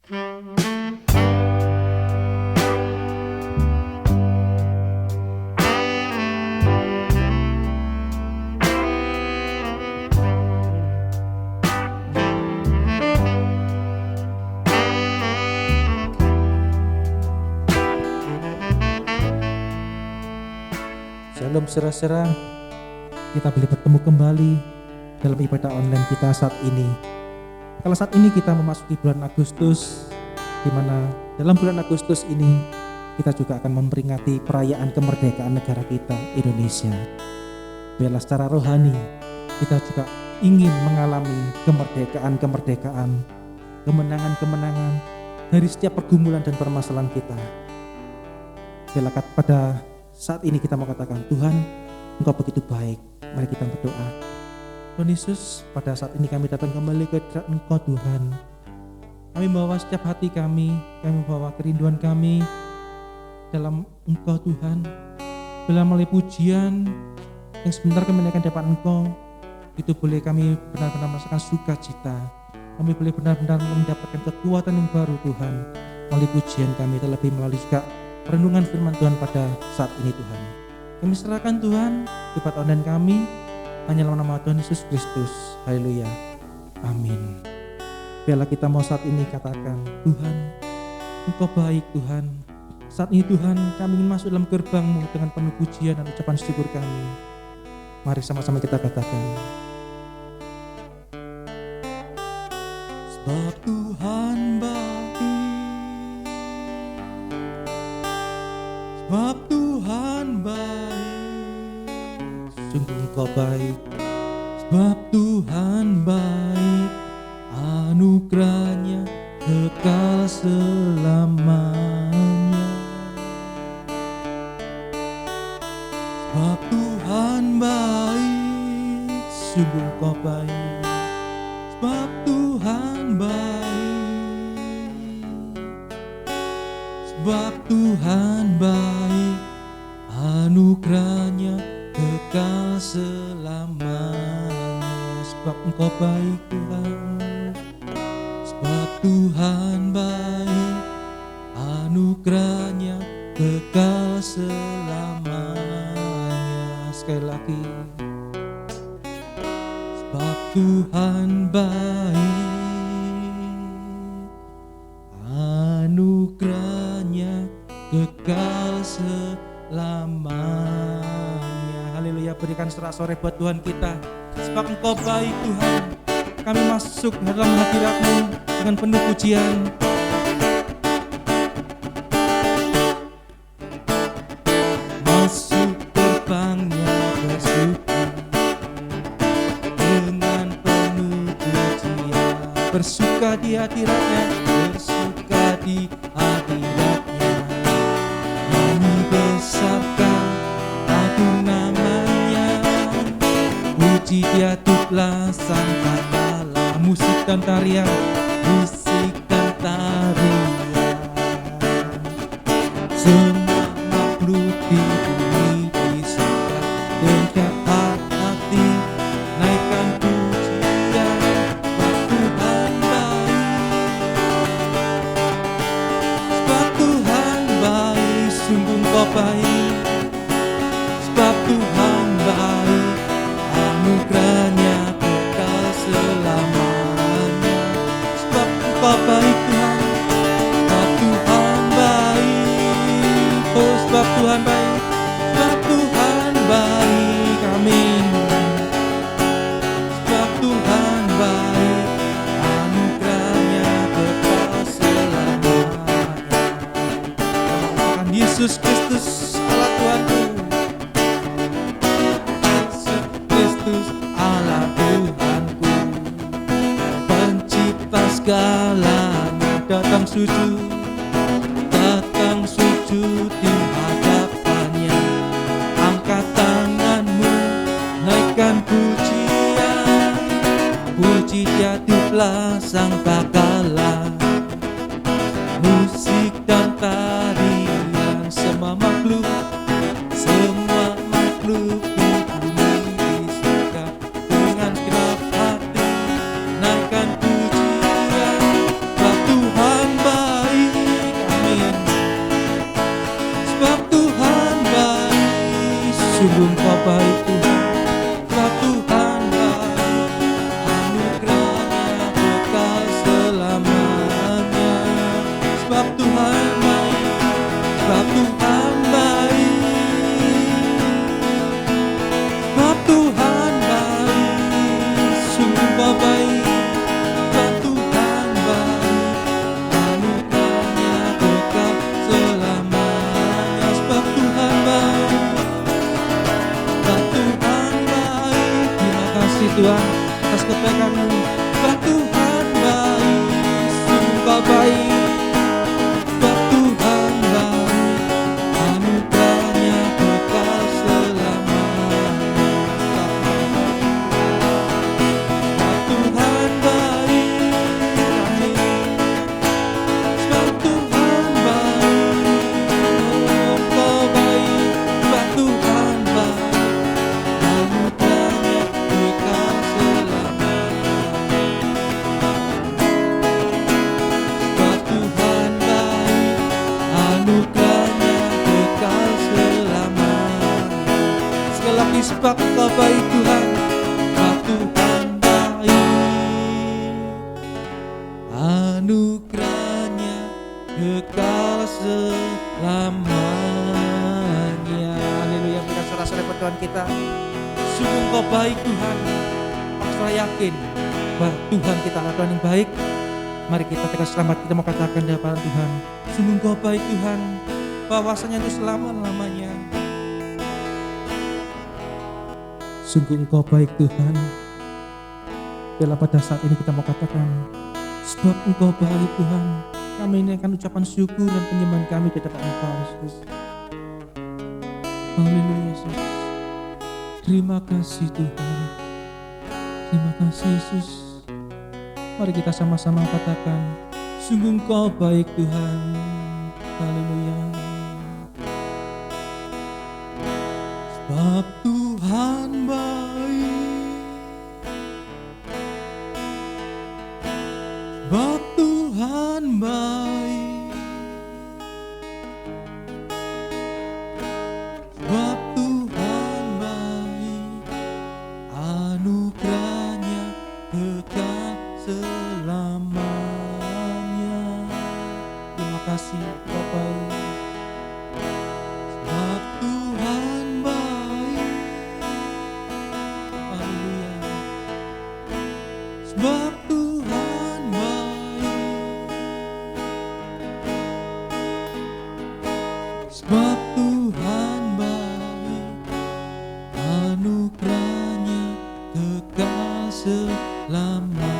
Shalom saudara-saudara, kita boleh bertemu kembali dalam ibadah online kita saat ini. Kalau saat ini kita memasuki bulan Agustus, di mana dalam bulan Agustus ini kita juga akan memperingati perayaan kemerdekaan negara kita, Indonesia. Biarlah secara rohani kita juga ingin mengalami kemerdekaan, kemenangan dari setiap pergumulan dan permasalahan kita. Biarlah pada saat ini kita mau katakan, Tuhan, Engkau begitu baik. Mari kita berdoa. Tuhan Yesus, pada saat ini kami datang kembali ke hadirat Engkau Tuhan. Kami membawa setiap hati kami membawa kerinduan kami dalam Engkau Tuhan. Bila melalui pujian yang sebentar kami naikkan dapat Engkau, itu boleh kami benar-benar merasakan sukacita. Kami boleh benar-benar mendapatkan kekuatan yang baru Tuhan. Melalui pujian kami, terlebih melalui juga renungan firman Tuhan pada saat ini Tuhan. Kami serahkan Tuhan ibadah online kami hanya dalam nama Tuhan Yesus Kristus. Haleluya. Amin. Biarlah kita mau saat ini katakan, Tuhan, Engkau baik Tuhan. Saat ini Tuhan, kami ingin masuk dalam gerbang-Mu dengan penuh pujian dan ucapan syukur kami. Mari sama-sama kita katakan. Sebab Tuhan baik, sebab Tuhan baik, sungguh Engkau baik. Sebab Tuhan baik, anugerahnya kekal selamanya. Sebab Tuhan baik, sungguh Engkau baik. Sebab Tuhan baik, sebab Tuhan baik, anugerahnya kekal selamanya. Sebab Engkau baik Tuhan, sebab Tuhan baik, anugerahnya kekal selamanya. Sekali lagi, sebab Tuhan baik, anugerahnya kekal selamanya. Haleluya, berikan sorak-sorai buat Tuhan kita. Sebab Engkau baik Tuhan, kami masuk dalam hadirat-Mu dengan penuh pujian. Masuk gerbangnya bersyukur dengan penuh pujian. Bersuka di hadirat-Nya, bersuka di hadirat-Nya. Nyanyi besarkan agung nama-Nya, puji Dia tutlah sang Ta'ala. Musik dan tarian, musik dan tarian. Semua makhluk di bumi di surga dengan hati naikkan pujian. Sebab Tuhan baik, sebab Tuhan baik, sungguh Engkau baik. Sebab Tuhan baik, anugerahnya kekal selamanya. Sebab Engkau baik Tuhan, sebab Tuhan baik. Oh, sebab Tuhan baik, sebab Tuhan baik. Amin. Sebab Tuhan baik, anugerahnya kekal selamanya. Katakan Yesus Kristus Allah Tuhanku, Yesus Kristus Allah Tuhanku, pencipta segalanya. Datang sujud di hadapannya. Angkat tanganmu, naikkan pujian. Puji Dia tutlah sang Ta'ala. Musik dan tarian, semua makhluk di bumi di surga dengan genap hati naikkan pujian. Sebab Tuhan Sungguh Engkau baik Tuhan, sebab Tuhan baik, anugerahnya kekal selamanya. Sebab Tuhan baik, sebab Tuhan baik, sebab Tuhan baik, sungguh Engkau baik. Sebab Tuhan baik, anugerahnya kekal selamanya. Sebab Tuhan baik, sebab Tuhan baik. Terima kasih Tuhan atas kebaikan-Mu. Sebab Tuhan baik, sungguh Engkau baik. Sebab Tuhan baik, anugerahnya kekal selamanya. Sebab Tuhan baik, amin. Sebab Tuhan baik, oh Engkau baik. Sebab Tuhan baik, anugerahnya kekal selamanya. Sebab Tuhan baik, anugerahnya kekal selamanya. Sekali lagi, sebab Engkau baik Tuhan, sebab Tuhan baik, anugerahnya kekal selamanya. Haleluya, berikan sorak-sorai buat Tuhan kita. Sungguh Engkau baik Tuhan. Aku sudah yakin bahwa Tuhan kita adalah Tuhan yang baik. Mari kita tekan selamat, kita mau katakan di hadapan Tuhan, sungguh Engkau baik Tuhan, bahwasanya itu selama-lamanya. Sungguh Engkau baik Tuhan. Bila pada saat ini kita mau katakan, sebab Engkau baik Tuhan, kami naikkan ucapan syukur dan penyembahan kami di hadapan Engkau Yesus. Haleluya Yesus. Terima kasih Tuhan. Terima kasih Yesus. Mari kita sama-sama katakan, sungguh Engkau baik Tuhan. Haleluya. Sebab Tuhan baik, sebab Tuhan baik, sebab Tuhan baik, anugerahnya kekal selamanya. Terima kasih Bapak. Sebab Tuhan baik, haleluya. Sebab Tuhan baik, sebab Tuhan baik, anugerahnya kekal selamanya.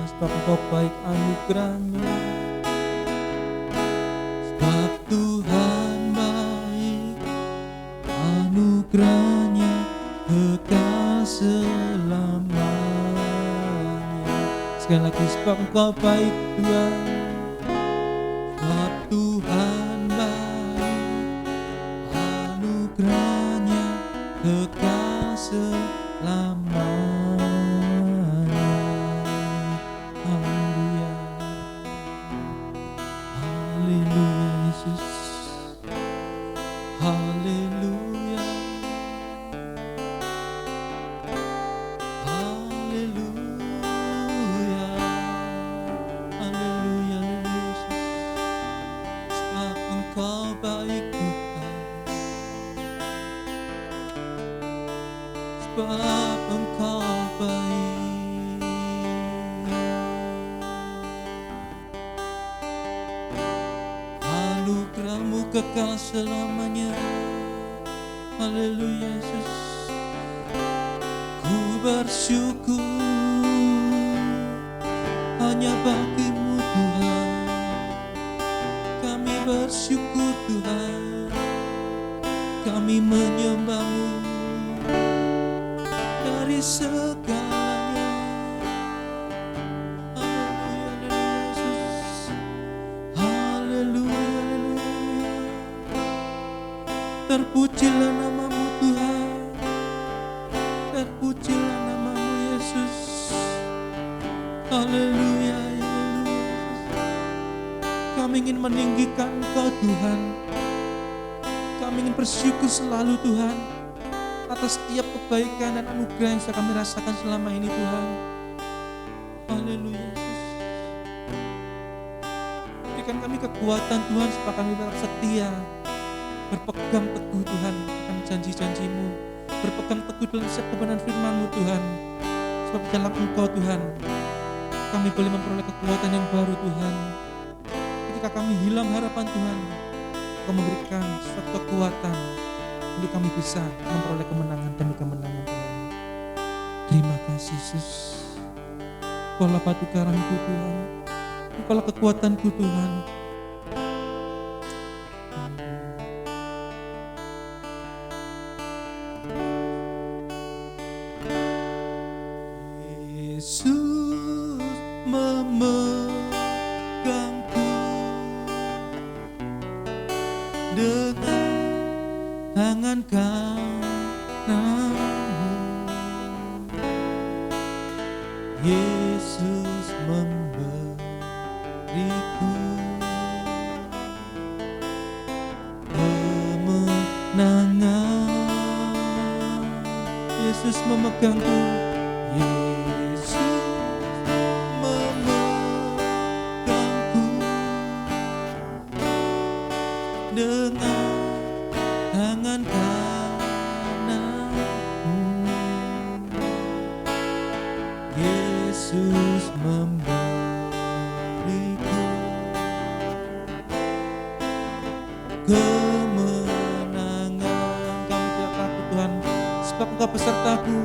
Sebab Engkau baik, anugerahnya. Sebab Tuhan baik, anugerahnya kekal selamanya. Sekali lagi, sebab Engkau baik Tuhan. Sebab Tuhan baik, anugerahnya kekal selamanya. Haleluya. Haleluya Yesus. Haleluya. Haleluya. Haleluya Yesus. Sebab Engkau baik Tuhan. Sebab Engkau baik. Anugerah-Mu kekal selamanya. Haleluya Yesus. Ku bersyukur hanya bagi-Mu Tuhan. Kami bersyukur Tuhan. Kami menyembah-Mu dari segalanya. Haleluya Yesus. Haleluya. Terpujilah nama-Mu Tuhan. Terpujilah nama-Mu Yesus. Haleluya Yesus. Kami ingin meninggikan Engkau Tuhan. kami ingin bersyukur selalu Tuhan atas setiap kebaikan dan anugerah yang sudah kami rasakan selama ini Tuhan. Haleluya Yesus. Berikan kami kekuatan Tuhan supaya kami tetap setia, berpegang teguh Tuhan akan janji-janji-Mu, berpegang teguh dalam setiap kebenaran firman-Mu Tuhan. Sebab dalam Engkau Tuhan kami boleh memperoleh kekuatan yang baru Tuhan. Ketika kami hilang harapan Tuhan, Engkau memberikan suatu kekuatan untuk kami bisa memperoleh kemenangan demi kemenangan Tuhan. Terima kasih Yesus. Engkaulah batu karangku Tuhan, Engkaulah kekuatanku Tuhan. Yesus memegangku dengan tangan kananmu. Yesus memberiku kemenangan. Yesus memegangku. Yesus memegangku dengan tangan kananmu. Yesus memberiku kemenangan. Kami tidak takut Tuhan, sebab Engkau besertaku.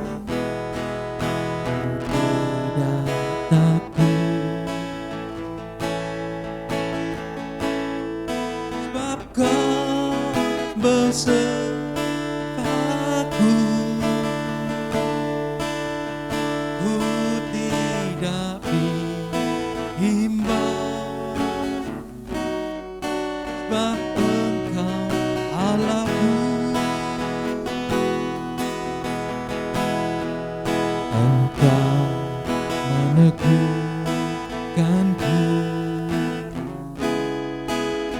Tidak takut, sebab Kau besertaku. Ku tidak bimbang, sebab Engkau Allahku. Engkau meneguhkanku,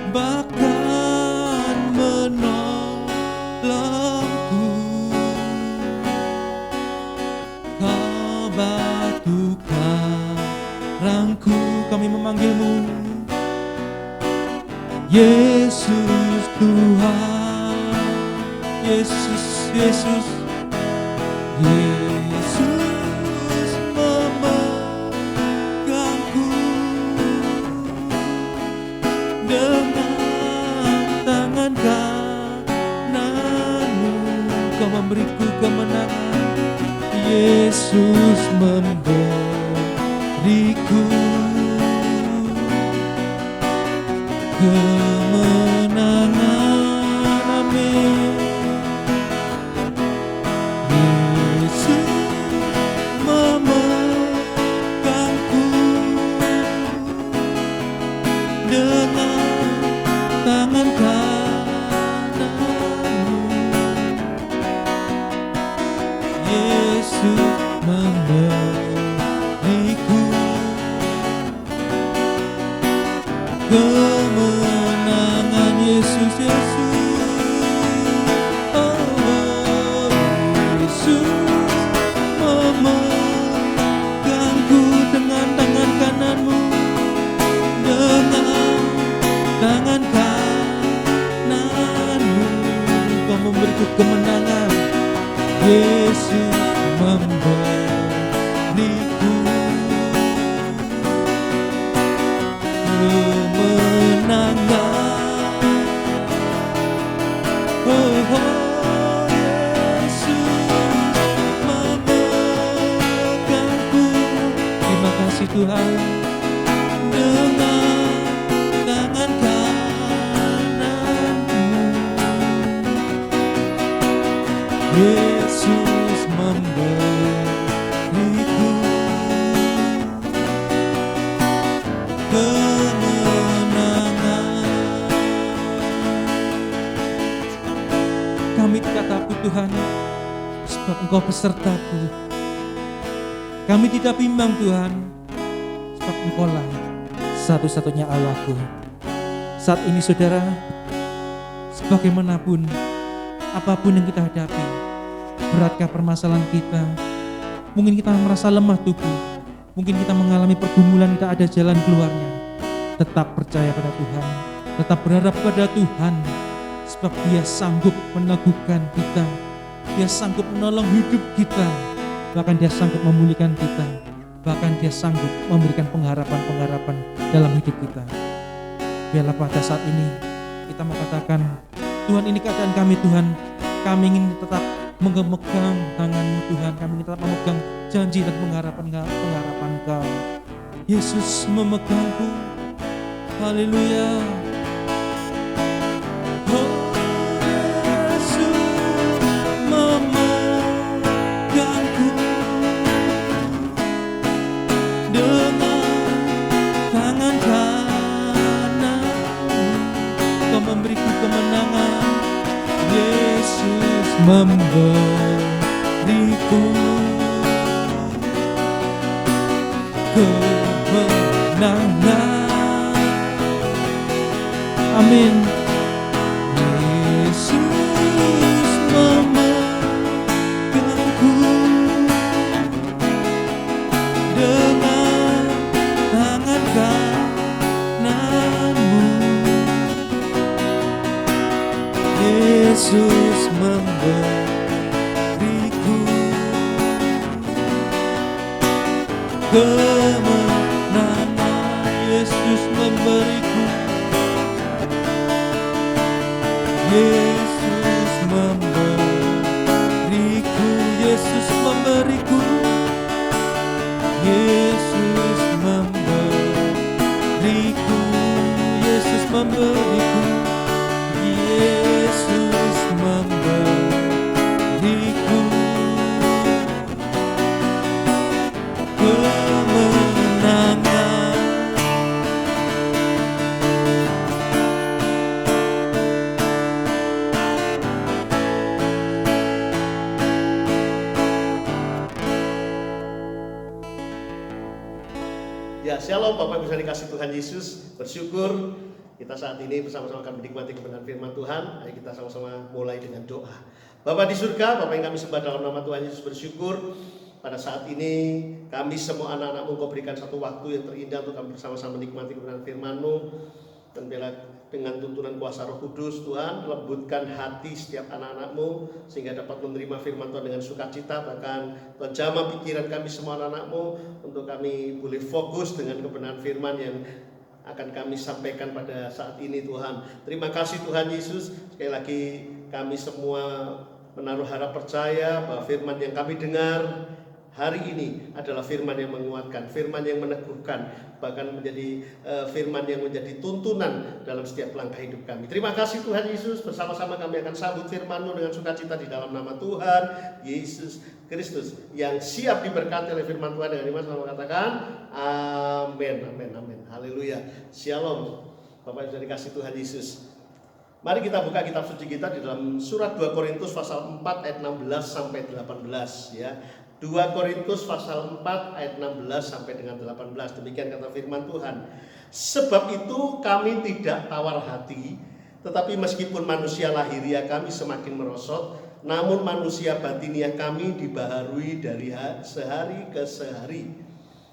bahkan menolongku. Kau batu karangku, kami memanggil-Mu Yesus Tuhan. Yesus, Yesus, Yesus memegangku dengan tangan kananmu. Kau memberiku kemenangan. Yesus memberiku kemenangan. Amin. Yesus memegangku dengan tangan kananmu. Yesus memberiku kemenangan. Yesus, Yesus, oh, Yesus memegangku dengan tangan kananmu, dengan tangan kananmu. Kau memberiku kemenangan. Yesus memberiku kemenangan. Oh, Yesus memegangku. Terima kasih Tuhan. Dengan tangan kananmu, Yesus memberiku kemenangan. Kami tidak takut Tuhan, sebab Engkau besertaku. Kami tidak bimbang Tuhan, sebab Engkau-lah satu-satunya Allahku. Saat ini saudara, Sebagaimanapun, apapun yang kita hadapi, beratkah permasalahan kita, mungkin kita merasa lemah tubuh, mungkin kita mengalami pergumulan, tidak ada jalan keluarnya, tetap percaya pada Tuhan, tetap berharap pada Tuhan, sebab Dia sanggup meneguhkan kita, Dia sanggup menolong hidup kita, bahkan Dia sanggup memulihkan kita, bahkan Dia sanggup memberikan pengharapan-pengharapan dalam hidup kita. Biarlah pada saat ini kita mengatakan, Tuhan, ini keadaan kami Tuhan, kami ingin tetap memegang tangan-Mu Tuhan, kami ingin tetap memegang janji dan pengharapan Kau. Yesus memegangku, haleluya. Oh, Yesus memegangku dengan tangan kanan-Mu, Kau memberiku kemenangan. Yesus memberiku kemenangan. Amin. Yesus memegangku dengan tangan kanan-Mu. Yesus memberiku kemenangan. Yesus memberiku, Yesus memberiku, Yesus memberiku, Yesus memberiku, Yesus memberiku, Yesus memberiku kemenangan. Ya, shalom Bapak bisa dikasih Tuhan Yesus. Bersyukur kita saat ini bersama-sama akan menikmati kebenaran firman Tuhan. Ayo kita sama-sama mulai dengan doa. Bapak di surga, Bapak yang kami sembah dalam nama Tuhan Yesus, bersyukur pada saat ini kami semua anak-anak-Mu Kau berikan satu waktu yang terindah untuk kami bersama-sama menikmati kebenaran firman-Mu. Dan bila dengan tuntunan kuasa Roh Kudus, Tuhan, lembutkan hati setiap anak-anak-Mu sehingga dapat menerima firman Tuhan dengan sukacita. Bahkan Tuhan jamah pikiran kami semua anak-anak-Mu untuk kami boleh fokus dengan kebenaran firman yang akan kami sampaikan pada saat ini, Tuhan. Terima kasih Tuhan Yesus. Sekali lagi kami semua menaruh harap percaya bahwa firman yang kami dengar hari ini adalah firman yang menguatkan, firman yang meneguhkan, bahkan menjadi firman yang menjadi tuntunan dalam setiap langkah hidup kami. Terima kasih Tuhan Yesus. Bersama-sama kami akan sambut firman-Mu dengan sukacita di dalam nama Tuhan Yesus Kristus yang siap diberkati oleh firman Tuhan. Dengan iman sama katakan amin, amin, amin. Haleluya. Shalom. Bapak sudah dikasih Tuhan Yesus. Mari kita buka kitab suci kita di dalam surat 2 Korintus pasal 4 ayat 16 sampai 18 ya. 2 Korintus pasal 4 ayat 16 sampai dengan 18. Demikian kata firman Tuhan. Sebab itu kami tidak tawar hati, tetapi meskipun manusia lahiriah kami semakin merosot, namun manusia batiniah kami dibaharui dari sehari ke sehari.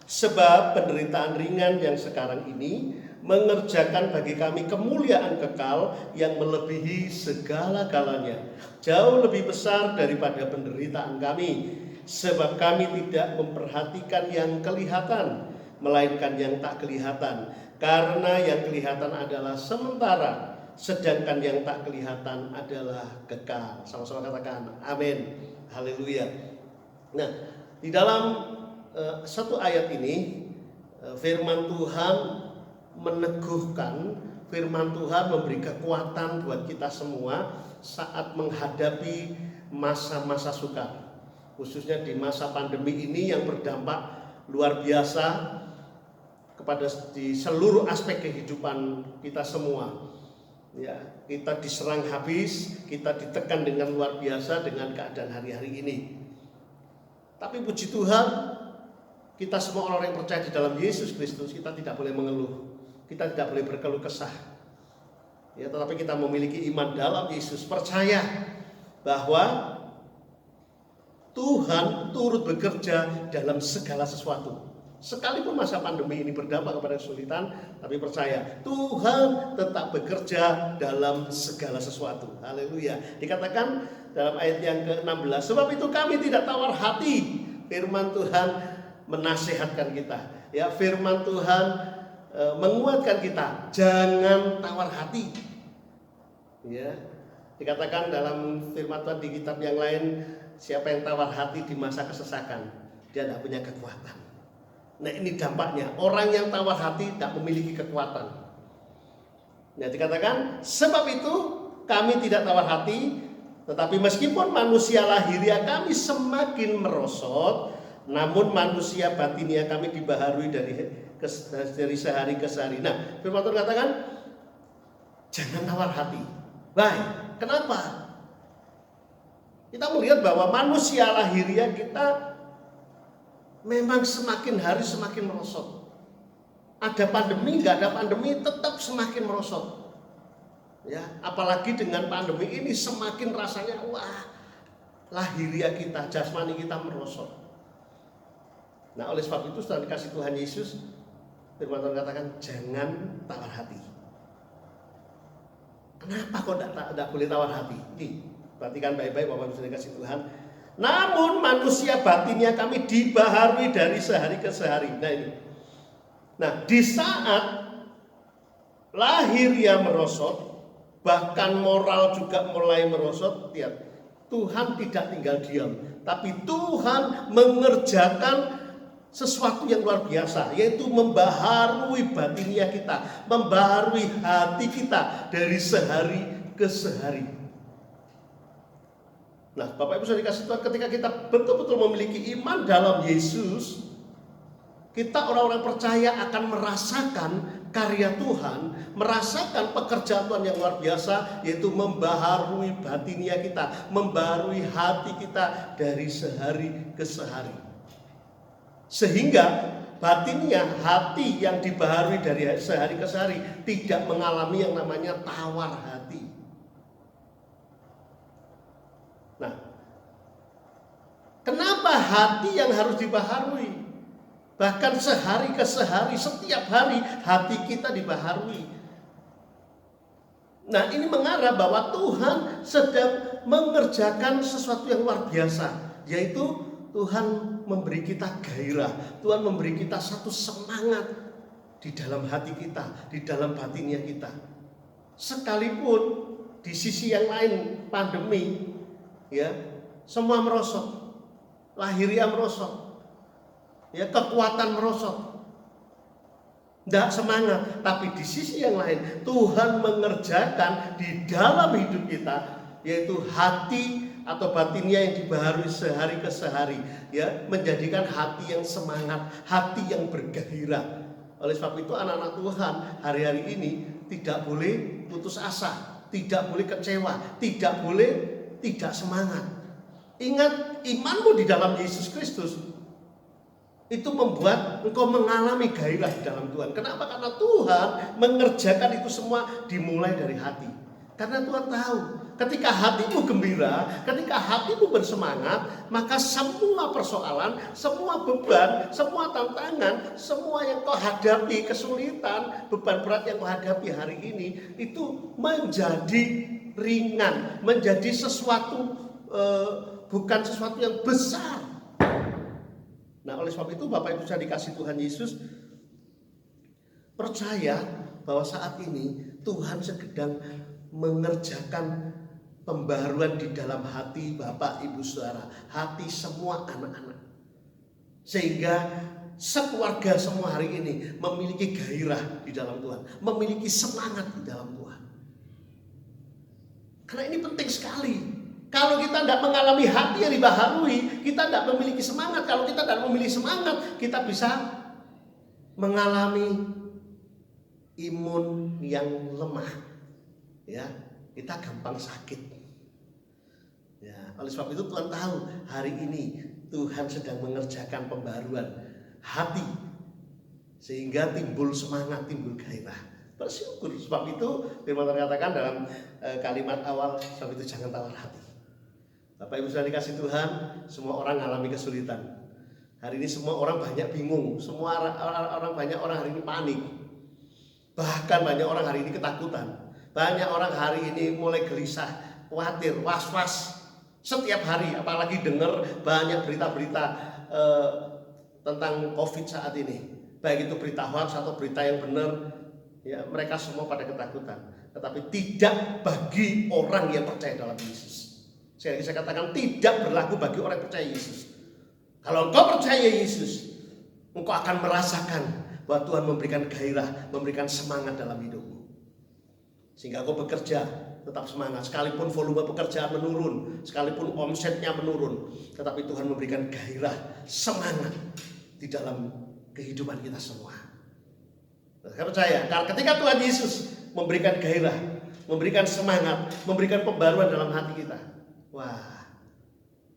Sebab penderitaan ringan yang sekarang ini mengerjakan bagi kami kemuliaan kekal yang melebihi segala-galanya, jauh lebih besar daripada penderitaan kami. Sebab kami tidak memperhatikan yang kelihatan, melainkan yang tak kelihatan. Karena yang kelihatan adalah sementara, sedangkan yang tak kelihatan adalah kekal. Sama-sama katakan amin. Haleluya. Nah, di dalam satu ayat ini firman Tuhan meneguhkan, firman Tuhan memberi kekuatan buat kita semua saat menghadapi masa-masa sukar. Khususnya di masa pandemi ini yang berdampak luar biasa kepada di seluruh aspek kehidupan kita semua. Ya, kita diserang habis, kita ditekan dengan luar biasa dengan keadaan hari-hari ini. Tapi puji Tuhan, kita semua orang yang percaya di dalam Yesus Kristus, kita tidak boleh mengeluh. Kita tidak boleh berkeluh kesah. Ya, tetapi kita memiliki iman dalam Yesus, percaya bahwa Tuhan turut bekerja dalam segala sesuatu. Sekalipun masa pandemi ini berdampak kepada kesulitan, tapi percaya Tuhan tetap bekerja dalam segala sesuatu. Haleluya. Dikatakan dalam ayat yang ke-16, sebab itu kami tidak tawar hati. Firman Tuhan menasihatkan kita. Ya, firman Tuhan menguatkan kita, jangan tawar hati. Ya, dikatakan dalam firman Tuhan di kitab yang lain, siapa yang tawar hati di masa kesesakan, dia tidak punya kekuatan. Nah, ini dampaknya, orang yang tawar hati tidak memiliki kekuatan. Nah, dikatakan sebab itu kami tidak tawar hati, tetapi meskipun manusia lahiriah kami semakin merosot, namun manusia batinia kami dibaharui dari sehari ke sehari. Nah, firman Tuhan katakan jangan tawar hati. Baik, kenapa? Kita melihat bahwa manusia lahiriah kita memang semakin hari semakin merosot. Ada pandemi, nggak ada pandemi, tetap semakin merosot. Ya, apalagi dengan pandemi ini semakin rasanya wah, lahiriah kita, jasmani kita merosot. Nah, oleh sebab itu setelah dikasih Tuhan Yesus, firman Tuhan katakan jangan tawar hati. Kenapa kok tidak boleh tawar hati? Nih, perhatikan baik-baik Bapak Ibu sudah dikasih Tuhan. Namun manusia batinnya kami dibaharui dari sehari ke sehari. Nah ini. Nah, di saat lahiriah merosot, bahkan moral juga mulai merosot, lihat, Tuhan tidak tinggal diam, tapi Tuhan mengerjakan sesuatu yang luar biasa, yaitu membaharui batiniah kita, membaharui hati kita dari sehari ke sehari. Nah, Bapak Ibu sudah dikasih Tuhan, ketika kita betul-betul memiliki iman dalam Yesus, kita orang-orang percaya akan merasakan karya Tuhan, merasakan pekerjaan Tuhan yang luar biasa, yaitu membaharui batiniah kita, membaharui hati kita dari sehari ke sehari. Sehingga batiniah, hati yang dibaharui dari sehari ke sehari, tidak mengalami yang namanya tawar hati. Nah, kenapa hati yang harus dibaharui? Bahkan sehari ke sehari, setiap hari hati kita dibaharui. Nah, ini mengarah bahwa Tuhan sedang mengerjakan sesuatu yang luar biasa, yaitu Tuhan memberi kita gairah, Tuhan memberi kita satu semangat di dalam hati kita, di dalam batiniah kita. Sekalipun di sisi yang lain pandemi, ya, semua merosot, lahiriah merosot, ya, kekuatan merosot, tidak semangat. Tapi di sisi yang lain Tuhan mengerjakan di dalam hidup kita, yaitu hati atau batiniah yang dibaharui sehari ke sehari, ya, menjadikan hati yang semangat, hati yang bergairah. Oleh sebab itu anak-anak Tuhan hari-hari ini tidak boleh putus asa, tidak boleh kecewa, tidak boleh tidak semangat. Ingat, imanmu di dalam Yesus Kristus itu membuat engkau mengalami gairah di dalam Tuhan. Kenapa? Karena Tuhan mengerjakan itu semua dimulai dari hati. Karena Tuhan tahu, ketika hatimu gembira, ketika hatimu bersemangat, maka semua persoalan, semua beban, semua tantangan, semua yang kau hadapi, kesulitan, beban berat yang kau hadapi hari ini, itu menjadi ringan, menjadi sesuatu, bukan sesuatu yang besar. Nah, oleh sebab itu Bapak Ibu saya dikasih Tuhan Yesus, percaya bahwa saat ini Tuhan sedang mengerjakan pembaharuan di dalam hati Bapak Ibu Saudara, hati semua anak-anak, sehingga sekeluarga semua hari ini memiliki gairah di dalam Tuhan, memiliki semangat di dalam Tuhan. Karena ini penting sekali. Kalau kita tidak mengalami hati yang dibaharui, kita tidak memiliki semangat. Kalau kita tidak memiliki semangat, kita bisa mengalami imun yang lemah. Ya, kita gampang sakit. Ya, oleh sebab itu Tuhan tahu hari ini Tuhan sedang mengerjakan pembaruan hati, sehingga timbul semangat, timbul gairah. Bersyukur. Sebab itu firman Tuhan katakan dalam kalimat awal, sebab itu jangan tawar hati. Bapak Ibu sudah dikasih Tuhan, semua orang mengalami kesulitan. Hari ini semua orang banyak bingung, semua orang banyak orang hari ini panik. Bahkan banyak orang hari ini ketakutan. Banyak orang hari ini mulai gelisah, khawatir, was-was. Setiap hari, apalagi dengar banyak berita-berita tentang COVID saat ini. Baik itu berita hoax atau berita yang benar, ya mereka semua pada ketakutan. Tetapi tidak bagi orang yang percaya dalam Yesus. Sekali lagi saya katakan, tidak berlaku bagi orang yang percaya Yesus. Kalau engkau percaya Yesus, engkau akan merasakan bahwa Tuhan memberikan gairah, memberikan semangat dalam hidupmu. Sehingga engkau bekerja tetap semangat, sekalipun volume pekerjaan menurun, sekalipun omsetnya menurun, tetapi Tuhan memberikan gairah, semangat di dalam kehidupan kita semua. Saya percaya, karena ketika Tuhan Yesus memberikan gairah, memberikan semangat, memberikan pembaruan dalam hati kita, wah,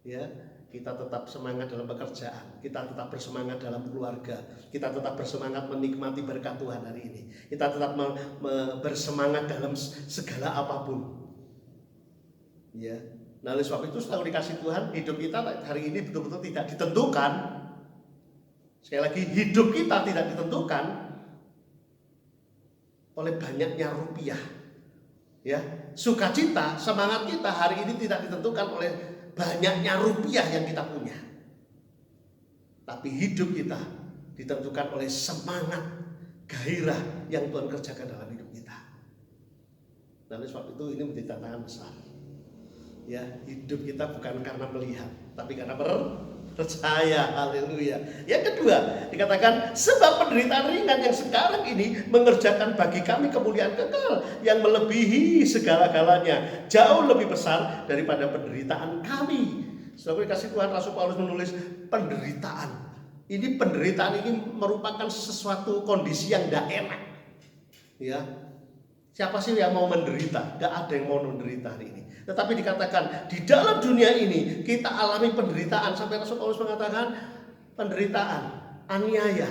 ya, kita tetap semangat dalam pekerjaan, kita tetap bersemangat dalam keluarga, kita tetap bersemangat menikmati berkat Tuhan hari ini, kita tetap bersemangat dalam segala apapun. Ya, nah oleh sebab itu setelah dikasih Tuhan, hidup kita hari ini betul-betul tidak ditentukan. Sekali lagi, hidup kita tidak ditentukan oleh banyaknya rupiah. Ya, sukacita, semangat kita hari ini tidak ditentukan oleh banyaknya rupiah yang kita punya. Tapi hidup kita ditentukan oleh semangat, gairah yang Tuhan kerjakan dalam hidup kita. Dan oleh sebab itu ini menjadi tantangan besar. Ya, hidup kita bukan karena melihat, tapi karena percaya. Haleluya. Yang kedua, dikatakan sebab penderitaan ringan yang sekarang ini mengerjakan bagi kami kemuliaan kekal yang melebihi segala-galanya, jauh lebih besar daripada penderitaan kami. Saudara kasih Tuhan, Rasul Paulus menulis penderitaan. Ini penderitaan ini merupakan sesuatu kondisi yang tidak enak. Ya. Siapa sih yang mau menderita? Tidak ada yang mau menderita hari ini. Tetapi dikatakan di dalam dunia ini kita alami penderitaan. Sampai Rasul Paulus mengatakan penderitaan, aniaya,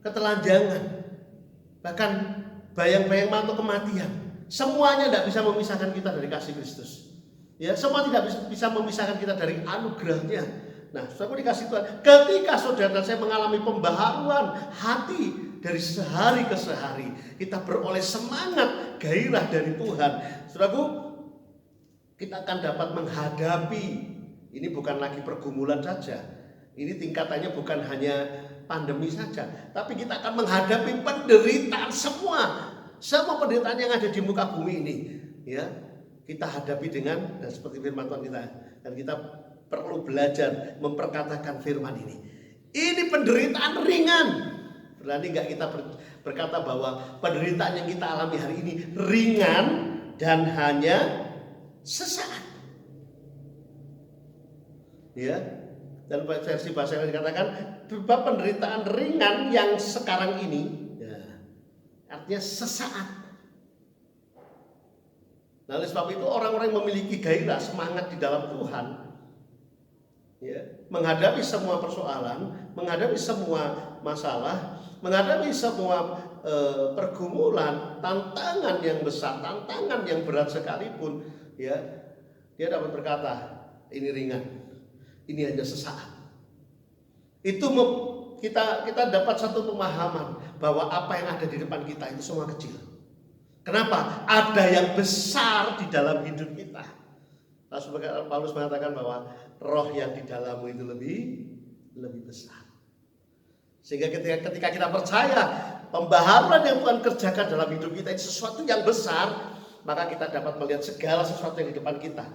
ketelanjangan, bahkan bayang-bayang atau kematian. Semuanya tidak bisa memisahkan kita dari kasih Kristus. Ya, semua tidak bisa memisahkan kita dari anugerahnya. Nah, saudara dikasih Tuhan, ketika saudara dan saya mengalami pembaharuan hati dari sehari ke sehari, kita beroleh semangat, gairah dari Tuhan. Saudaraku, kita akan dapat menghadapi, ini bukan lagi pergumulan saja, ini tingkatannya bukan hanya pandemi saja, tapi kita akan menghadapi penderitaan semua penderitaan yang ada di muka bumi ini, ya kita hadapi dengan, dan seperti firman Tuhan kita, dan kita perlu belajar memperkatakan firman ini. Ini penderitaan ringan. Berarti enggak kita berkata bahwa penderitaan yang kita alami hari ini ringan dan hanya sesaat. Ya. Dan versi bahasa yang dikatakan beberapa penderitaan ringan yang sekarang ini, ya, artinya sesaat. Nah, oleh sebab itu orang-orang yang memiliki gairah, semangat di dalam Tuhan, ya, menghadapi semua persoalan, menghadapi semua masalah, menghadapi semua pergumulan, tantangan yang besar, tantangan yang berat sekalipun, ya, dia dapat berkata, ini ringan, ini hanya sesaat. Itu kita dapat satu pemahaman bahwa apa yang ada di depan kita itu semua kecil. Kenapa? Ada yang besar di dalam hidup kita. Rasul Paulus mengatakan bahwa roh yang di dalammu itu lebih besar. Sehingga ketika kita percaya pembaharuan yang Tuhan kerjakan dalam hidup kita itu sesuatu yang besar, maka kita dapat melihat segala sesuatu yang di depan kita.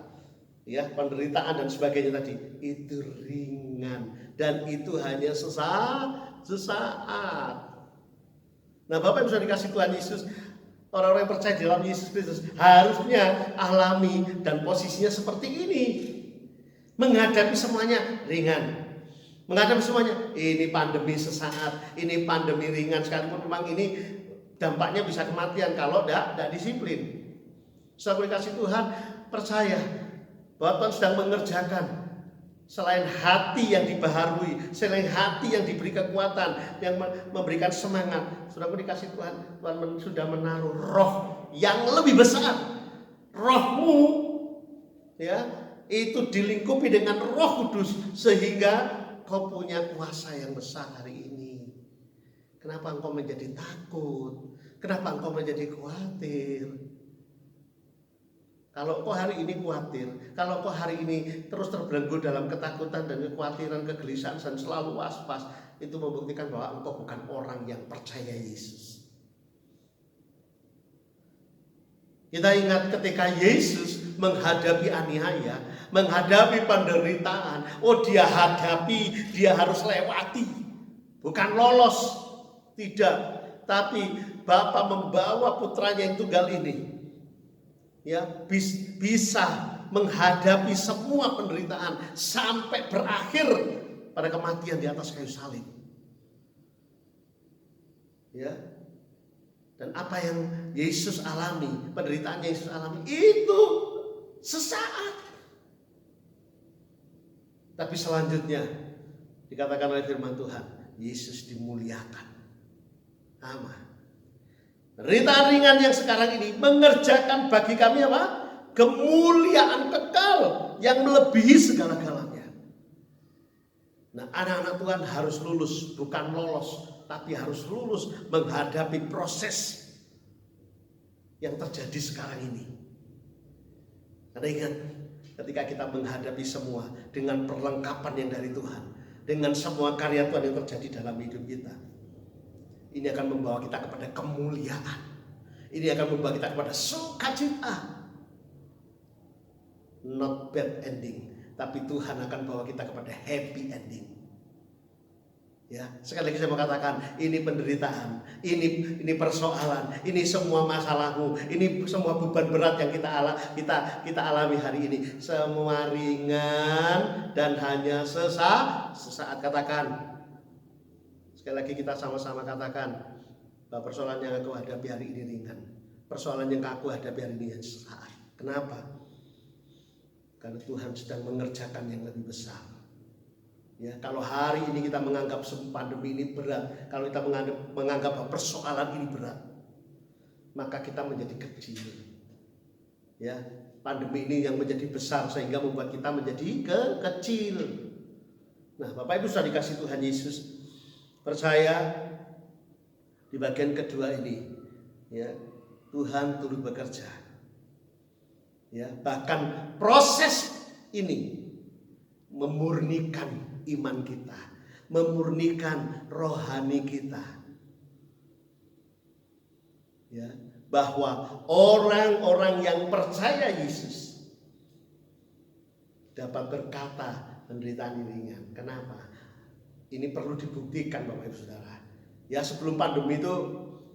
Ya, penderitaan dan sebagainya tadi itu ringan dan itu hanya sesaat. Nah, Bapak yang sudah dikasih Tuhan Yesus, orang-orang yang percaya dalam Yesus Kristus harusnya alami dan posisinya seperti ini. Menghadapi semuanya ringan. Menghadapi semuanya, ini pandemi sesaat, ini pandemi ringan, sekalipun memang ini dampaknya bisa kematian kalau tidak disiplin. Setelah dikasih Tuhan, percaya bahwa Tuhan sedang mengerjakan selain hati yang dibaharui, selain hati yang diberi kekuatan, yang memberikan semangat, saudaraku dikasih Tuhan, Tuhan sudah menaruh roh yang lebih besar. Rohmu ya itu dilingkupi dengan Roh Kudus sehingga kau punya kuasa yang besar hari ini. Kenapa engkau menjadi takut? Kenapa engkau menjadi khawatir? Kalau engkau hari ini khawatir, kalau engkau hari ini terus terbelenggu dalam ketakutan dan kekhawatiran, kegelisahan dan selalu was-was, itu membuktikan bahwa engkau bukan orang yang percaya Yesus. Kita ingat ketika Yesus menghadapi aniaya, menghadapi penderitaan, dia hadapi, dia harus lewati. Bukan lolos, tidak. Tapi Bapa membawa putranya yang tunggal ini, ya bisa menghadapi semua penderitaan sampai berakhir pada kematian di atas kayu salib. Ya. Dan apa yang Yesus alami, penderitaan yang Yesus alami itu sesaat. Tapi selanjutnya dikatakan oleh firman Tuhan, Yesus dimuliakan. Amin. Penderitaan ringan yang sekarang ini mengerjakan bagi kami apa? Kemuliaan kekal yang melebihi segala-galanya. Nah, anak-anak Tuhan harus lulus, bukan lolos, tapi harus lulus menghadapi proses yang terjadi sekarang ini. Karena ingat, ketika kita menghadapi semua dengan perlengkapan yang dari Tuhan, dengan semua karya Tuhan yang terjadi dalam hidup kita, ini akan membawa kita kepada kemuliaan. Ini akan membawa kita kepada sukacita. Not bad ending, tapi Tuhan akan bawa kita kepada happy ending. Ya, sekali lagi saya mau katakan, ini penderitaan, ini persoalan, ini semua masalahmu, ini semua beban berat yang kita alami hari ini, semua ringan dan hanya sesaat. Katakan, sekali lagi kita sama-sama katakan, bahwa persoalan yang aku hadapi hari ini ringan, persoalan yang aku hadapi hari ini sesaat. Kenapa? Karena Tuhan sedang mengerjakan yang lebih besar. Ya, kalau hari ini kita menganggap pandemi ini berat, kalau kita menganggap persoalan ini berat, maka kita menjadi kecil. Ya, pandemi ini yang menjadi besar sehingga membuat kita menjadi kecil. Nah, Bapak Ibu sudah dikasih Tuhan Yesus, percaya di bagian kedua ini, ya, Tuhan turut bekerja. Ya, bahkan proses ini memurnikan iman kita, memurnikan rohani kita. Ya, bahwa orang-orang yang percaya Yesus dapat berkata penderitaan ini ringan. Kenapa? Ini perlu dibuktikan Bapak Ibu Saudara. Ya, sebelum pandemi itu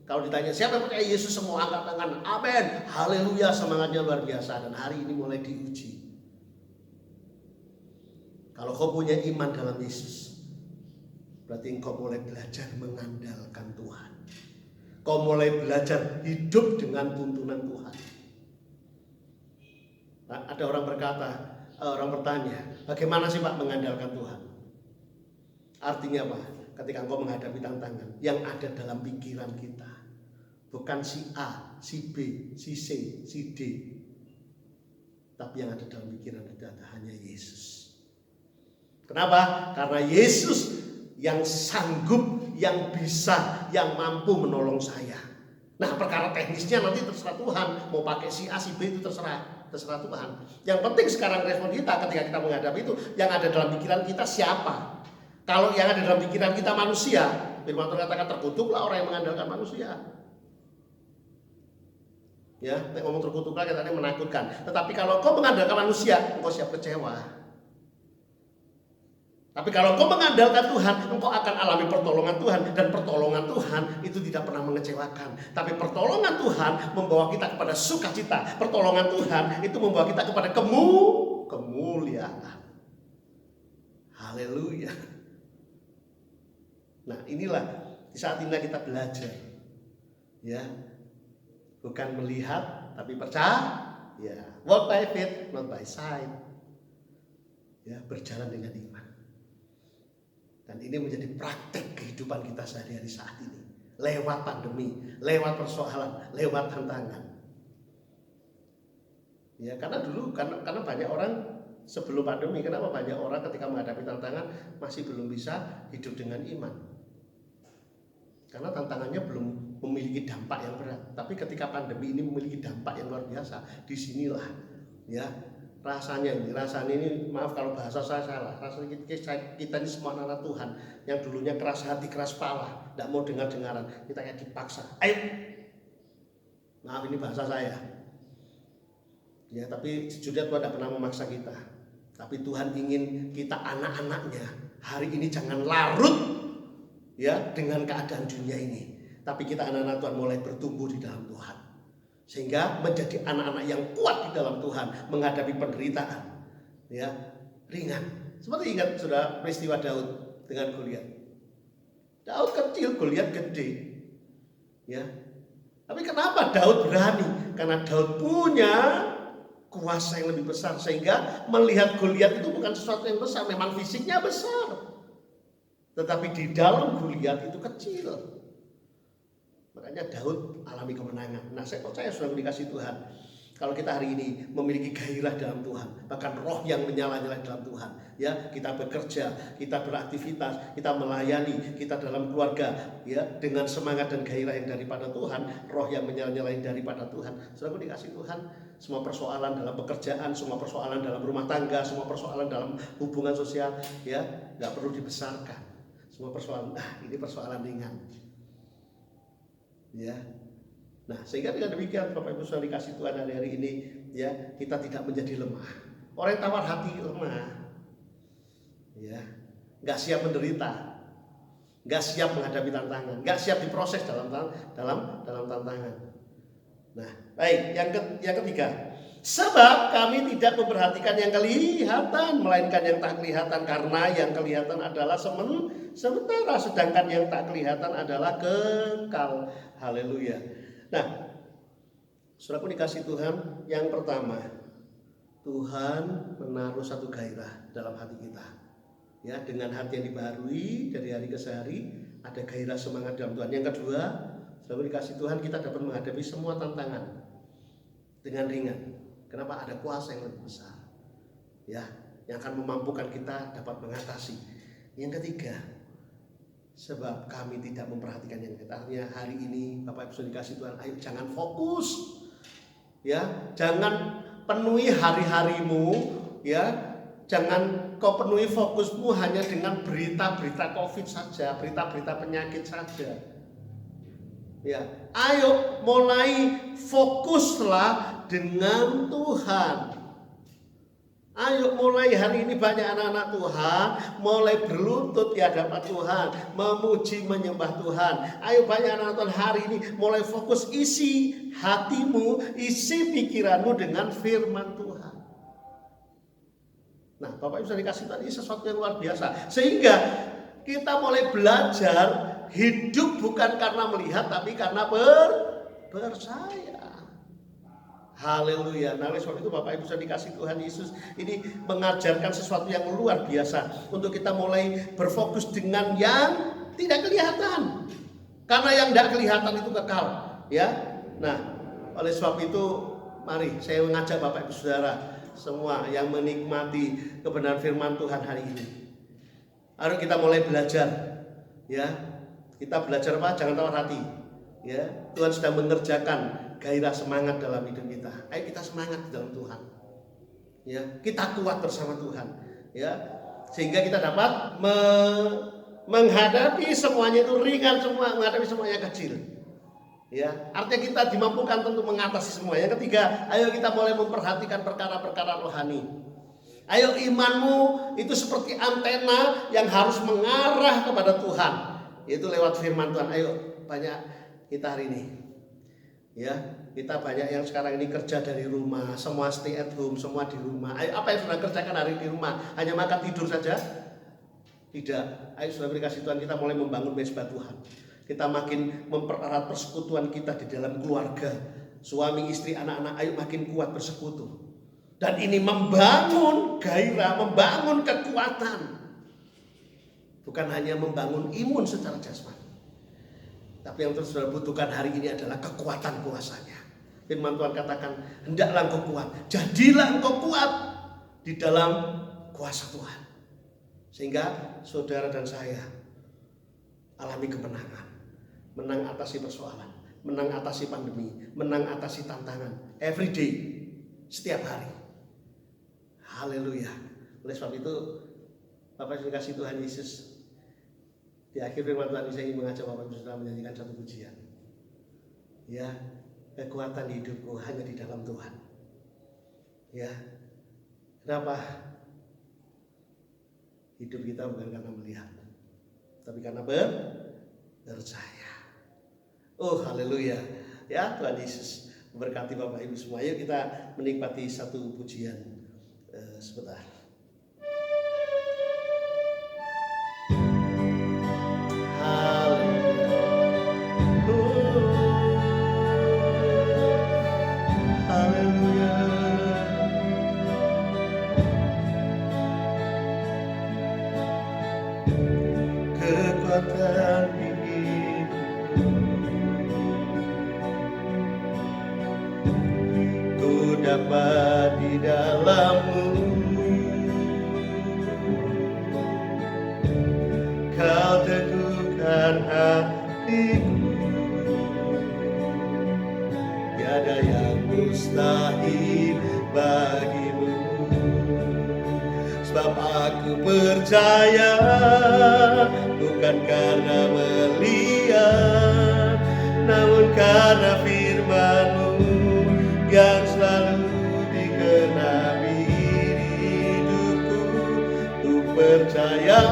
kalau ditanya siapa yang percaya Yesus, semua angkat tangan. Amin, haleluya, semangatnya luar biasa. Dan hari ini mulai diuji. Kalau kau punya iman dalam Yesus, berarti engkau mulai belajar mengandalkan Tuhan. Kau mulai belajar hidup dengan tuntunan Tuhan. Nah, ada orang bertanya, bagaimana sih Pak mengandalkan Tuhan? Artinya apa? Ketika engkau menghadapi tantangan yang ada dalam pikiran kita, bukan si A, si B, si C, si D, tapi yang ada dalam pikiran kita hanya Yesus. Kenapa? Karena Yesus yang sanggup, yang bisa, yang mampu menolong saya. Nah, perkara teknisnya nanti terserah Tuhan. Mau pakai si A, si B itu terserah Tuhan. Yang penting sekarang respon kita ketika kita menghadapi itu, yang ada dalam pikiran kita siapa? Kalau yang ada dalam pikiran kita manusia, firman Tuhan katakan terkutuklah orang yang mengandalkan manusia. Ya, ngomong terkutuklah katanya menakutkan. Tetapi kalau kau mengandalkan manusia, engkau siap kecewa. Tapi kalau kau mengandalkan Tuhan, engkau akan alami pertolongan Tuhan. Dan pertolongan Tuhan itu tidak pernah mengecewakan. Tapi pertolongan Tuhan membawa kita kepada sukacita. Pertolongan Tuhan itu membawa kita kepada kemuliaan. Haleluya. Nah, inilah di saat ini kita belajar. Ya. Bukan melihat tapi percaya. Ya. Walk by faith, not by sight. Ya, berjalan dengan iman. Dan ini menjadi praktek kehidupan kita sehari-hari saat ini. Lewat pandemi, lewat persoalan, lewat tantangan. Ya, karena dulu karena banyak orang sebelum pandemi, kenapa banyak orang ketika menghadapi tantangan masih belum bisa hidup dengan iman? Karena tantangannya belum memiliki dampak yang berat. Tapi ketika pandemi ini memiliki dampak yang luar biasa, disinilah ya rasanya ini, maaf kalau bahasa saya salah, rasanya kita ini semua anak Tuhan yang dulunya keras hati, keras kepala, tidak mau dengar-dengaran, kita kayak dipaksa, ayo, maaf ini bahasa saya ya, tapi sejujurnya Tuhan tidak pernah memaksa kita, tapi Tuhan ingin kita anak-anaknya hari ini jangan larut ya dengan keadaan dunia ini, tapi kita anak-anak Tuhan mulai bertumbuh di dalam Tuhan, sehingga menjadi anak-anak yang kuat di dalam Tuhan menghadapi penderitaan ya ringan. Seperti ingat sudah peristiwa Daud dengan Goliat. Daud kecil, Goliat gede ya, tapi kenapa Daud berani? Karena Daud punya kuasa yang lebih besar, sehingga melihat Goliat itu bukan sesuatu yang besar. Memang fisiknya besar, tetapi di dalam Goliat itu kecil. Makanya Daud alami kemenangan. Nah, saya percaya sudah dikasih Tuhan, kalau kita hari ini memiliki gairah dalam Tuhan, bahkan roh yang menyala-nyala dalam Tuhan, ya, kita bekerja, kita beraktivitas, kita melayani, kita dalam keluarga, ya, dengan semangat dan gairah yang daripada Tuhan, roh yang menyala-nyala yang daripada Tuhan. Saudara dikasih Tuhan, semua persoalan dalam pekerjaan, semua persoalan dalam rumah tangga, semua persoalan dalam hubungan sosial, ya, nggak perlu dibesarkan. Semua persoalan, ini persoalan ringan. Ya, nah sehingga dengan demikian Bapak Ibu sudah dikasih Tuhan hari ini ya, kita tidak menjadi lemah. Orang yang tawar hati lemah, ya, nggak siap menderita, nggak siap menghadapi tantangan, nggak siap diproses dalam tantangan. Nah, baik, yang ketiga, sebab kami tidak memperhatikan yang kelihatan, melainkan yang tak kelihatan, karena yang kelihatan adalah sementara, sedangkan yang tak kelihatan adalah kekal. Haleluya. Nah, saudaraku dikasih Tuhan, yang pertama, Tuhan menaruh satu gairah dalam hati kita. Ya, dengan hati yang dibaharui dari hari ke hari, ada gairah semangat dalam Tuhan. Yang kedua, saudaraku dikasih Tuhan, kita dapat menghadapi semua tantangan dengan ringan. Kenapa? Ada kuasa yang lebih besar, ya, yang akan memampukan kita dapat mengatasi. Yang ketiga, sebab kami tidak memperhatikan yang kita. Artinya hari ini Bapak Ibu sudah dikasih Tuhan, ayo jangan fokus, ya, jangan penuhi hari-harimu, ya, jangan kau penuhi fokusmu hanya dengan berita-berita COVID saja, berita-berita penyakit saja. Ya, ayo mulai fokuslah dengan Tuhan. Ayo mulai hari ini banyak anak-anak Tuhan mulai berlutut di hadapan Tuhan, memuji menyembah Tuhan. Ayo banyak anak-anak Tuhan hari ini mulai fokus, isi hatimu, isi pikiranmu dengan firman Tuhan. Nah, Bapak Ibu sudah dikasih tadi sesuatu yang luar biasa, sehingga kita mulai belajar hidup bukan karena melihat, tapi karena percaya. Haleluya. Nah, oleh sebab itu Bapak Ibu sudah dikasih Tuhan Yesus, ini mengajarkan sesuatu yang luar biasa untuk kita mulai berfokus dengan yang tidak kelihatan. Karena yang tidak kelihatan itu kekal, ya. Nah, oleh sebab itu mari saya mengajak Bapak Ibu Saudara semua yang menikmati kebenaran firman Tuhan hari ini. Ayo kita mulai belajar, ya. Kita belajar apa? Jangan tawar hati. Ya, Tuhan sudah mengerjakan gairah semangat dalam hidup kita. Ayo kita semangat di dalam Tuhan. Ya, kita kuat bersama Tuhan. Ya, sehingga kita dapat menghadapi semuanya itu ringan semua, menghadapi semuanya kecil. Ya, artinya kita dimampukan untuk mengatasi semua. Yang ketiga, ayo kita mulai memperhatikan perkara-perkara rohani. Ayo imanmu itu seperti antena yang harus mengarah kepada Tuhan. Yaitu lewat firman Tuhan. Ayo banyak kita hari ini, ya, kita banyak yang sekarang ini kerja dari rumah, semua stay at home, semua di rumah. Ayo, apa yang sudah kerjakan hari di rumah? Hanya makan tidur saja? Tidak. Ayo sudah dikasih Tuhan, kita mulai membangun mezbah Tuhan. Kita makin mempererat persekutuan kita di dalam keluarga, suami, istri, anak-anak. Ayo makin kuat bersekutu. Dan ini membangun gairah, membangun kekuatan. Bukan hanya membangun imun secara jasmani. Tapi yang terus saudara butuhkan hari ini adalah kekuatan kuasanya. Firman Tuhan katakan, hendaklah engkau kuat. Jadilah engkau kuat di dalam kuasa Tuhan. Sehingga saudara dan saya alami kemenangan. Menang atasi persoalan. Menang atasi pandemi. Menang atasi tantangan. Every day. Setiap hari. Haleluya. Oleh sebab itu, Bapak Ibu kasih Tuhan Yesus, di akhir firman Tuhan saya ingin mengajak Bapak Ibu Saudara menyanyikan satu pujian. Ya, kekuatan hidupku hanya di dalam Tuhan. Ya, kenapa? Hidup kita bukan karena melihat, tapi karena percaya. Oh, haleluya. Ya, Tuhan Yesus memberkati Bapak Ibu semua. Yuk kita menikmati satu pujian. Sebentar. Haleluya. Haleluya. Kekuatan hidupku, ku dapat di dalam-Mu. Kau teguhkan hatiku, tiada yang mustahil bagimu. Sebab aku percaya, bukan karena melihat, namun karena firman-Mu yang selalu digenapi hidupku. Ku percaya,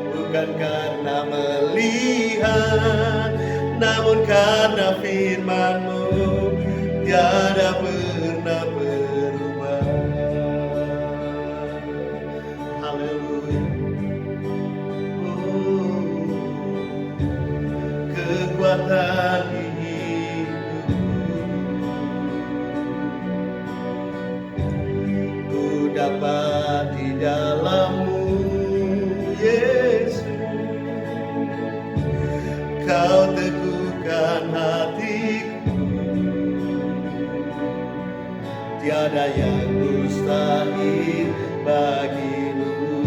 bukan karena melihat, namun karena firman-Mu tiada pernah berubah. Haleluya. Kekuatan hidupku, ku dapat di dalam-Mu, Yesus. Kau teguhkan hatiku, tiada yang mustahil bagimu.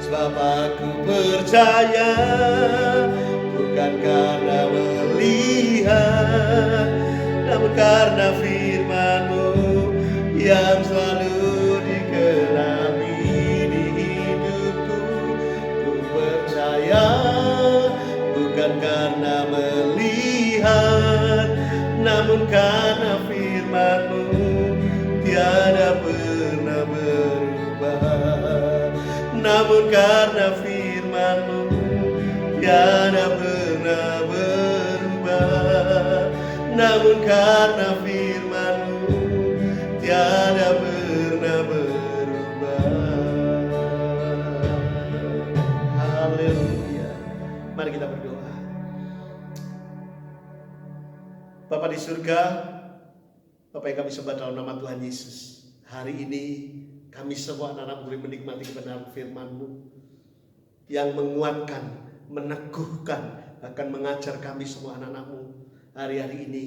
Sebab aku percaya, bukan karena melihat, namun karena firman-Mu yang selalu digenapi di hidupku. Ku percaya, bukan karena melihat, namun karena firman-Mu tiada pernah berubah. Namun karena firman-Mu tiada pernah berubah. Namun karena firman-Mu tiada pernah berubah. Haleluya. Mari kita berdoa. Bapa di surga, Bapa yang kami sembah dalam nama Tuhan Yesus, hari ini kami semua anak-anak boleh menikmati kebenaran firman-Mu yang menguatkan, meneguhkan, bahkan mengajar kami semua anak-anak-Mu hari-hari ini,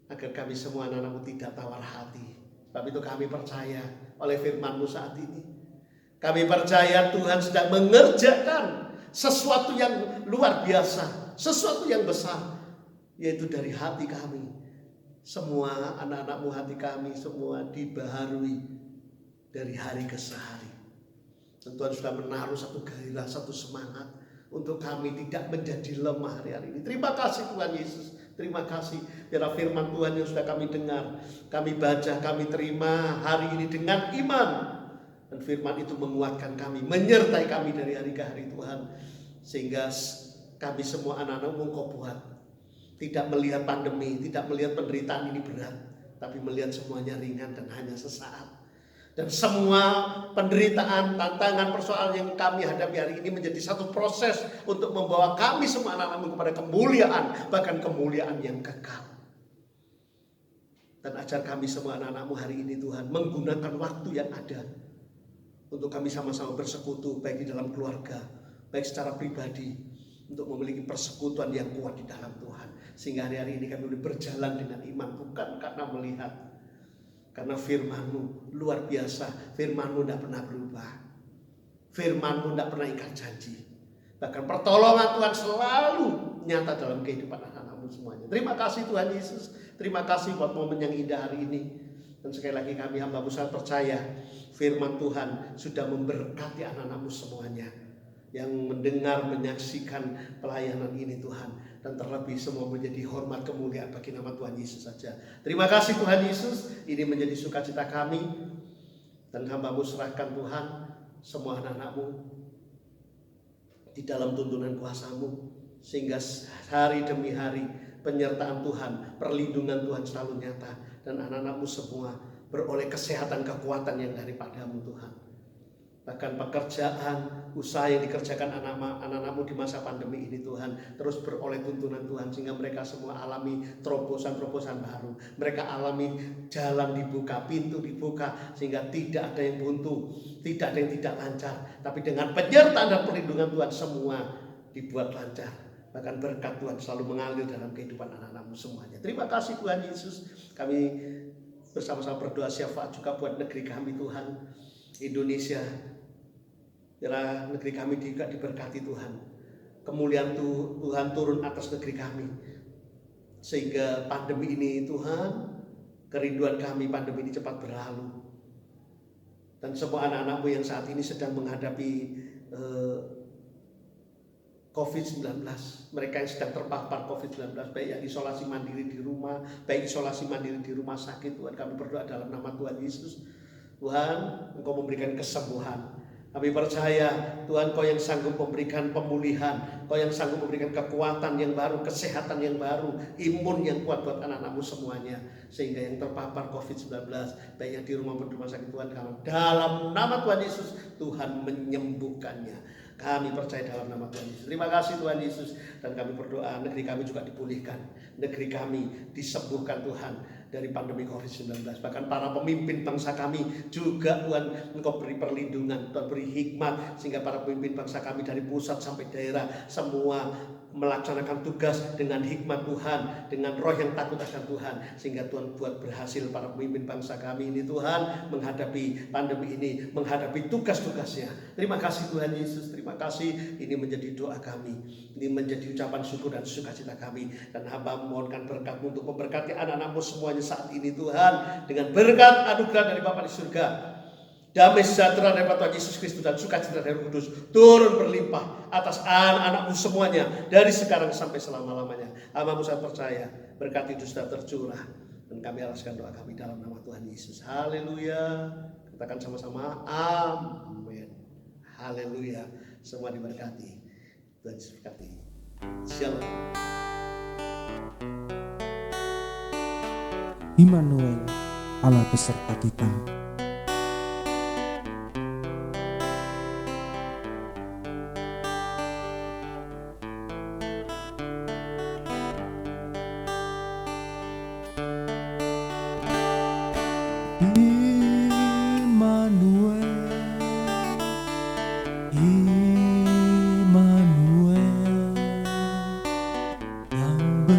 agar kami semua anak-anak-Mu tidak tawar hati. Sebab itu kami percaya oleh firman-Mu saat ini. Kami percaya Tuhan sedang mengerjakan sesuatu yang luar biasa, sesuatu yang besar, yaitu dari hati kami. Semua anak-anak-Mu hati kami semua dibaharui dari hari ke hari. Dan Tuhan sudah menaruh satu gairah, satu semangat untuk kami tidak menjadi lemah hari-hari ini. Terima kasih Tuhan Yesus. Terima kasih biarlah firman Tuhan yang sudah kami dengar, kami baca, kami terima hari ini dengan iman. Dan firman itu menguatkan kami, menyertai kami dari hari ke hari Tuhan. Sehingga kami semua anak-anak-Mu Engkau buat tidak melihat pandemi, tidak melihat penderitaan ini berat, tapi melihat semuanya ringan dan hanya sesaat. Dan semua penderitaan, tantangan, persoalan yang kami hadapi hari ini menjadi satu proses untuk membawa kami semua anak-anak kepada kemuliaan, bahkan kemuliaan yang kekal. Dan ajar kami semua anak-anak-Mu hari ini Tuhan, menggunakan waktu yang ada untuk kami sama-sama bersekutu, baik di dalam keluarga, baik secara pribadi, untuk memiliki persekutuan yang kuat di dalam Tuhan. Sehingga hari-hari ini kami boleh berjalan dengan iman, bukan karena melihat. Karena firman-Mu luar biasa, firman-Mu tidak pernah berubah. Firman-Mu tidak pernah ingkar janji. Bahkan pertolongan Tuhan selalu nyata dalam kehidupan anak-anak-Mu semuanya. Terima kasih Tuhan Yesus. Terima kasih buat momen yang indah hari ini. Dan sekali lagi kami hamba-Mu sangat percaya firman Tuhan sudah memberkati anak-anak-Mu semuanya yang mendengar, menyaksikan pelayanan ini Tuhan. Dan terlebih semua menjadi hormat kemuliaan bagi nama Tuhan Yesus saja. Terima kasih Tuhan Yesus. Ini menjadi sukacita kami. Dan hamba-Mu serahkan Tuhan semua anak-anak-Mu di dalam tuntunan kuasa-Mu. Sehingga hari demi hari penyertaan Tuhan, perlindungan Tuhan selalu nyata. Dan anak-anak-Mu semua beroleh kesehatan, kekuatan yang daripada-Mu Tuhan. Bahkan pekerjaan, usaha yang dikerjakan anak-anak-Mu di masa pandemi ini Tuhan, terus beroleh tuntunan Tuhan. Sehingga mereka semua alami terobosan-terobosan baru. Mereka alami jalan dibuka, pintu dibuka. Sehingga tidak ada yang buntu, tidak ada yang tidak lancar. Tapi dengan penyertaan dan perlindungan Tuhan semua dibuat lancar. Bahkan berkat Tuhan selalu mengalir dalam kehidupan anak-anak-Mu semuanya. Terima kasih Tuhan Yesus. Kami bersama-sama berdoa syafaat juga buat negeri kami Tuhan, Indonesia. Biarlah negeri kami juga diberkati Tuhan. Kemuliaan Tuhan turun atas negeri kami. Sehingga pandemi ini Tuhan, kerinduan kami pandemi ini cepat berlalu. Dan semua anak-anak-Mu yang saat ini sedang menghadapi COVID-19, mereka yang sedang terpapar COVID-19, baik yang isolasi mandiri di rumah, baik isolasi mandiri di rumah sakit, Tuhan kami berdoa dalam nama Tuhan Yesus. Tuhan, Engkau memberikan kesembuhan. Kami percaya Tuhan, Kau yang sanggup memberikan pemulihan, Kau yang sanggup memberikan kekuatan yang baru, kesehatan yang baru, imun yang kuat buat anak-anak-Mu semuanya. Sehingga yang terpapar COVID-19, baik yang di rumah maupun di rumah sakit, Tuhan kami dalam nama Tuhan Yesus, Tuhan menyembuhkannya. Kami percaya dalam nama Tuhan Yesus. Terima kasih Tuhan Yesus. Dan kami berdoa negeri kami juga dipulihkan. Negeri kami disembuhkan Tuhan dari pandemi COVID-19. Bahkan para pemimpin bangsa kami juga Tuhan, Engkau beri perlindungan, Tuhan beri hikmat. Sehingga para pemimpin bangsa kami dari pusat sampai daerah semua melaksanakan tugas dengan hikmat Tuhan, dengan roh yang takut akan Tuhan. Sehingga Tuhan buat berhasil para pemimpin bangsa kami ini Tuhan menghadapi pandemi ini, menghadapi tugas-tugasnya. Terima kasih Tuhan Yesus, terima kasih. Ini menjadi doa kami, ini menjadi ucapan syukur dan sukacita kami. Dan hamba memohonkan berkat-Mu untuk memberkati anak-anak-Mu semuanya saat ini Tuhan, dengan berkat anugerah dari Bapa di surga, damai sejahtera dari Tuhan Yesus Kristus dan sukacita dari Roh Kudus turun berlimpah atas anak-anak-Mu semuanya dari sekarang sampai selama-lamanya. Hamba-Mu sangat percaya berkat itu sudah tercurah, dan kami alaskan doa kami dalam nama Tuhan Yesus. Haleluya. Katakan sama-sama amin. Haleluya. Semua diberkati. Tuhan Yesus berkati. Shalom. Immanuel, Allah beserta kita.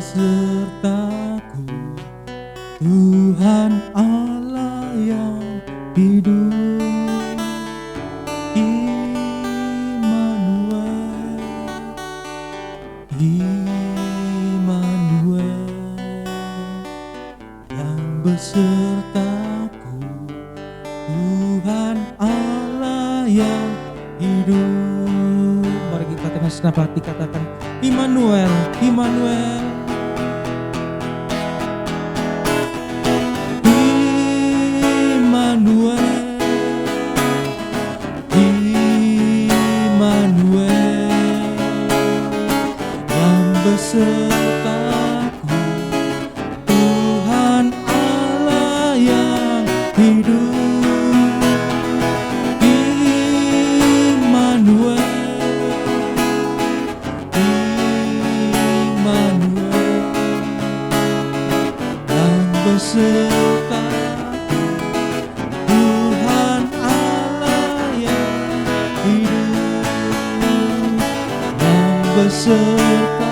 Besertaku, Tuhan Allah yang hidup. Immanuel, Immanuel yang besertaku, Tuhan Allah yang hidup. Mari kita dengan segenap hati katakan Immanuel, Immanuel. Besertaku, Tuhan Allah yang hidup. Immanuel, Immanuel yang besertaku. besertaku, Tuhan Allah yang hidup, yang besertaku,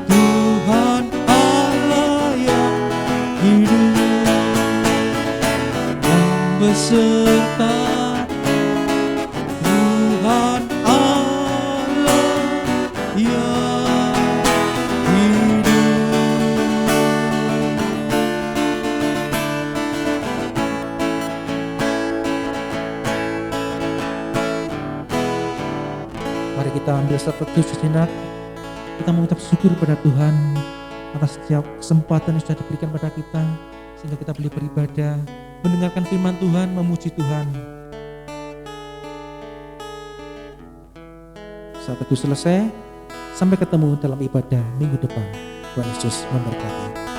Tuhan Allah yang hidup, yang besertaku, Tuhan Allah yang hidup. Mari kita ambil satu sejenak. Kita mengucap syukur pada Tuhan atas setiap kesempatan yang sudah diberikan pada kita, sehingga kita boleh beribadah, mendengarkan firman Tuhan, memuji Tuhan. Saat itu selesai, sampai ketemu dalam ibadah minggu depan. Tuhan Yesus memberkati.